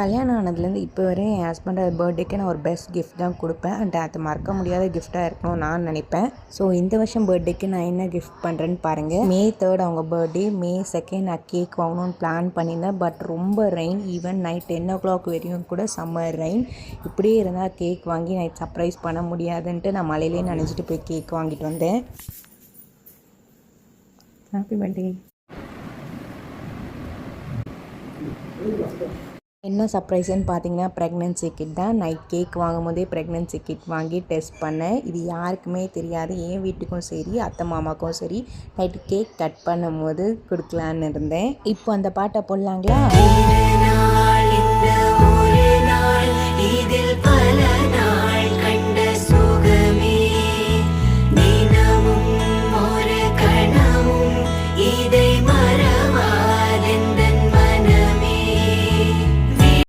கல்யாணம் ஆனதுலேருந்து இப்போ வரையும் என் ஹஸ்பண்டோட பர்த்டேக்கு நான் ஒரு பெஸ்ட் கிஃப்ட் தான் கொடுப்பேன். அண்ட் அது மறக்க முடியாத கிஃப்டாக இருக்கணும்னு நான் நினைப்பேன். ஸோ இந்த வருஷம் பர்த்டேக்கு நான் என்ன கிஃப்ட் பண்ணுறேன்னு பாருங்கள். May 3 அவங்க பர்த்டே, May 2 நான் கேக் வாங்கணும்னு பிளான் பண்ணியிருந்தேன். பட் ரொம்ப ரெயின், ஈவன் நைட் 10 o'clock வரையும் கூட சம்மர் ரெயின். இப்படியே இருந்தால் கேக் வாங்கி நைட் சர்ப்ரைஸ் பண்ண முடியாதுன்ட்டு நான் மழையிலே நனைஞ்சிட்டு போய் கேக் வாங்கிட்டு வந்தேன். Happy birthday. என்ன சர்ப்ரைஸ்ன்னு பார்த்தீங்கன்னா ப்ரெக்னென்சி கிட் தான். நைட் கேக் வாங்கும் போதே ப்ரெக்னென்சி கிட் வாங்கி டெஸ்ட் பண்ணேன். இது யாருக்குமே தெரியாது, என் வீட்டுக்கும் சரி அத்தை மாமாக்கும் சரி. நைட்டு கேக் கட் பண்ணும் போது கொடுக்கலான்னு இருந்தேன். இப்போ அந்த பாட்டை போடலாங்களா?